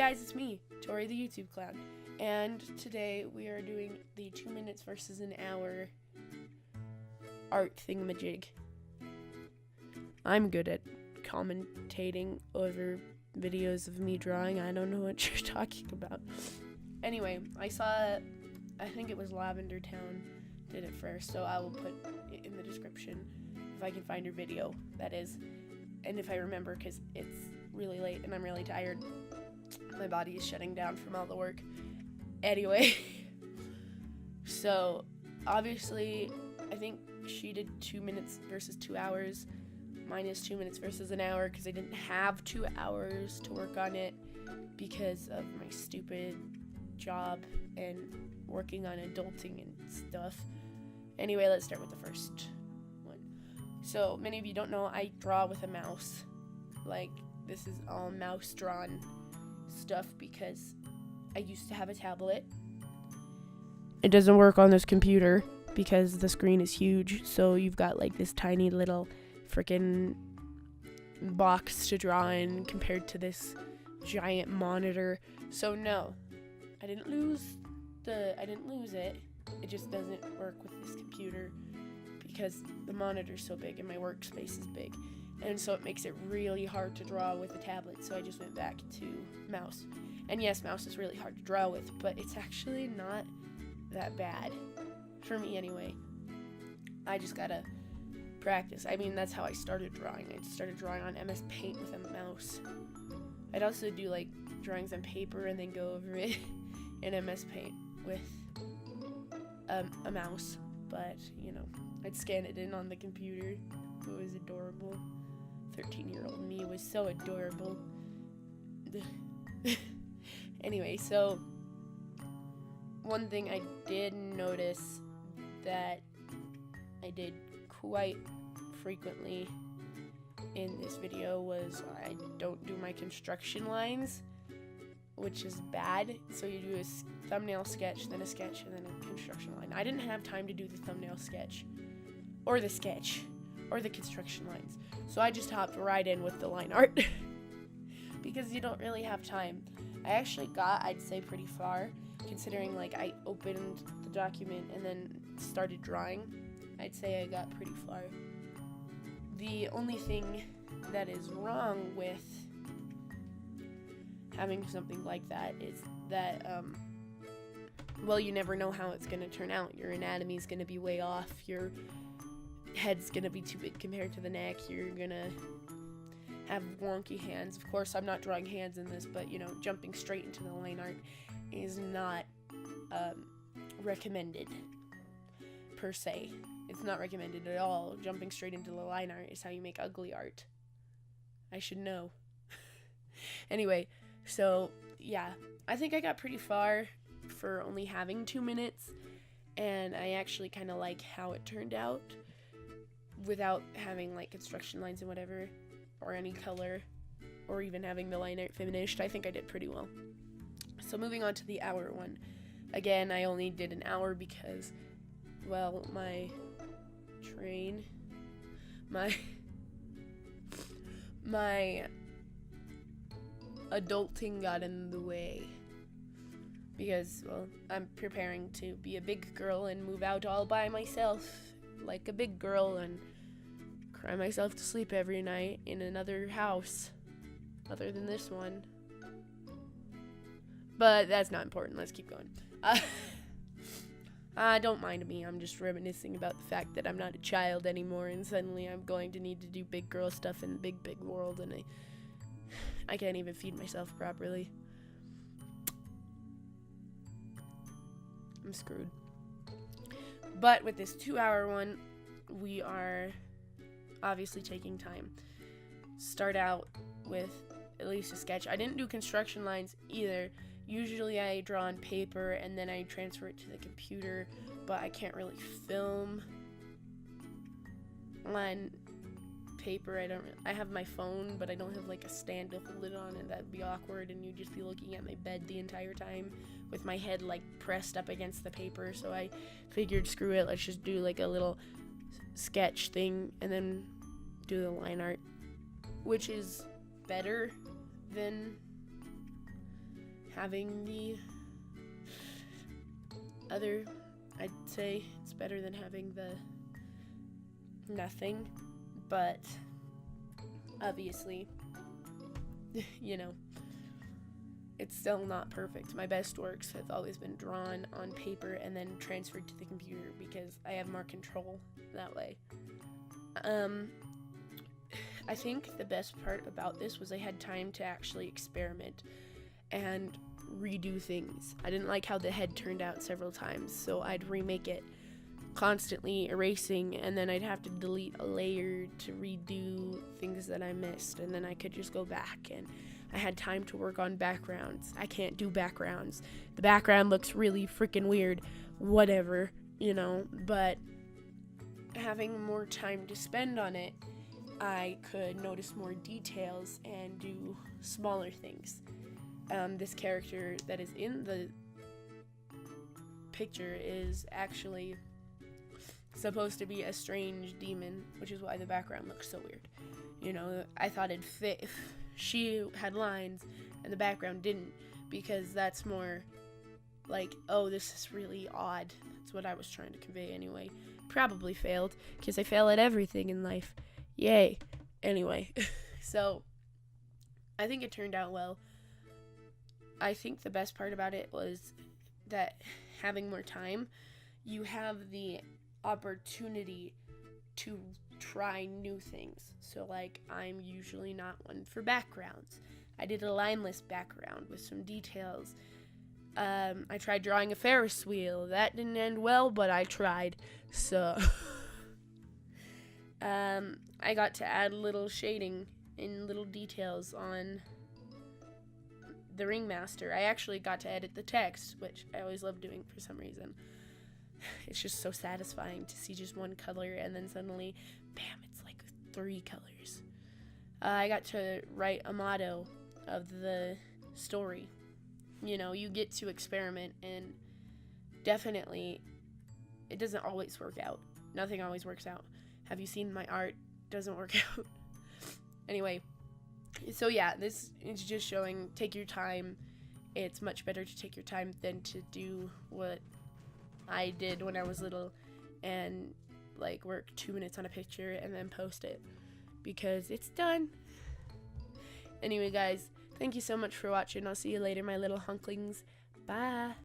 guys, it's me, Tori the YouTube Clown, and today we are doing the 2 minutes versus an hour art thingamajig. I'm good at commentating over videos of me drawing. I don't know what you're talking about. Anyway, I think it was Lavender Town did it first, so I will put it in the description if I can find her video, that is, and if I remember, because it's really late and I'm really tired. My body is shutting down from all the work. Anyway, so obviously I think she did 2 minutes versus 2 hours. Mine is 2 minutes versus an hour because I didn't have 2 hours to work on it because of my stupid job and working on adulting and stuff. Anyway, let's start with the first one. So many of you don't know I draw with a mouse. Like, this is all mouse drawn stuff because I used to have a tablet. It doesn't work on this computer because the screen is huge, so you've got like this tiny little freaking box to draw in compared to this giant monitor. So no, I didn't lose it. It just doesn't work with this computer because the monitor's so big and my workspace is big. And so it makes it really hard to draw with a tablet, so I just went back to mouse. And yes, mouse is really hard to draw with, but it's actually not that bad. For me, anyway. I just gotta practice. I mean, that's how I started drawing. I started drawing on MS Paint with a mouse. I'd also do, like, drawings on paper and then go over it in MS Paint with a mouse. But, you know, I'd scan it in on the computer. It was adorable. 13-year-old me was so adorable. Anyway, so one thing I did notice that I did quite frequently in this video was I don't do my construction lines, which is bad. So you do a thumbnail sketch, then a sketch, and then a construction line. I didn't have time to do the thumbnail sketch, or the sketch, or the construction lines. So I just hopped right in with the line art because you don't really have time. I actually got, I'd say, pretty far, considering like I opened the document and then started drawing. I'd say I got pretty far. The only thing that is wrong with having something like that is that, well, you never know how it's going to turn out. Your anatomy is going to be way off. Your head's going to be too big compared to the neck. You're going to have wonky hands. Of course, I'm not drawing hands in this, but, you know, jumping straight into the line art is not recommended, per se. It's not recommended at all. Jumping straight into the line art is how you make ugly art. I should know. Anyway, so, yeah. I think I got pretty far for only having 2 minutes, and I actually kind of like how it turned out without having, like, construction lines and whatever, or any color, or even having the line art finished. I think I did pretty well. So moving on to the hour one. Again, I only did an hour because, well, my adulting got in the way because, well, I'm preparing to be a big girl and move out all by myself like a big girl and cry myself to sleep every night in another house other than this one. But that's not important. Let's keep going. Don't mind me. I'm just reminiscing about the fact that I'm not a child anymore and suddenly I'm going to need to do big girl stuff in the big, big world, and I can't even feed myself properly. I'm screwed. But with this 2-hour one, we are obviously taking time. Start out with at least a sketch. I didn't do construction lines either. Usually I draw on paper and then I transfer it to the computer, but I can't really film on paper. I have my phone, but I don't have like a stand to hold it on, and that'd be awkward, and you'd just be looking at my bed the entire time with my head like pressed up against the paper. So I figured, screw it, let's just do like a little sketch thing and then do the line art, which is better than having the other, I'd say it's better than having the nothing, but obviously, you know, it's still not perfect. My best works have always been drawn on paper and then transferred to the computer because I have more control that way. I think the best part about this was I had time to actually experiment and redo things. I didn't like how the head turned out several times, so I'd remake it, constantly erasing, and then I'd have to delete a layer to redo things that I missed, and then I could just go back, and I had time to work on backgrounds. I can't do backgrounds. The background looks really freaking weird, whatever, you know, but having more time to spend on it, I could notice more details and do smaller things. This character that is in the picture is actually supposed to be a strange demon, which is why the background looks so weird. You know, I thought it'd fit if she had lines and the background didn't, because that's more like, oh, this is really odd. That's what I was trying to convey anyway. Probably failed, because I fail at everything in life. Yay. Anyway, so I think it turned out well. I think the best part about it was that having more time, you have the opportunity to try new things. So, like, I'm usually not one for backgrounds. I did a lineless background with some details. I tried drawing a Ferris wheel. That didn't end well, but I tried. So, I got to add little shading and little details on the Ringmaster. I actually got to edit the text, which I always love doing for some reason. It's just so satisfying to see just one color and then suddenly, bam, it's like 3 colors. I got to write a motto of the story. You know, you get to experiment, and definitely it doesn't always work out. Nothing always works out. Have you seen my art? Doesn't work out. Anyway, so yeah, this is just showing, take your time. It's much better to take your time than to do what I did when I was little and like work 2 minutes on a picture and then post it, because it's done. Anyway, guys, thank you so much for watching. I'll see you later, my little hunklings. Bye.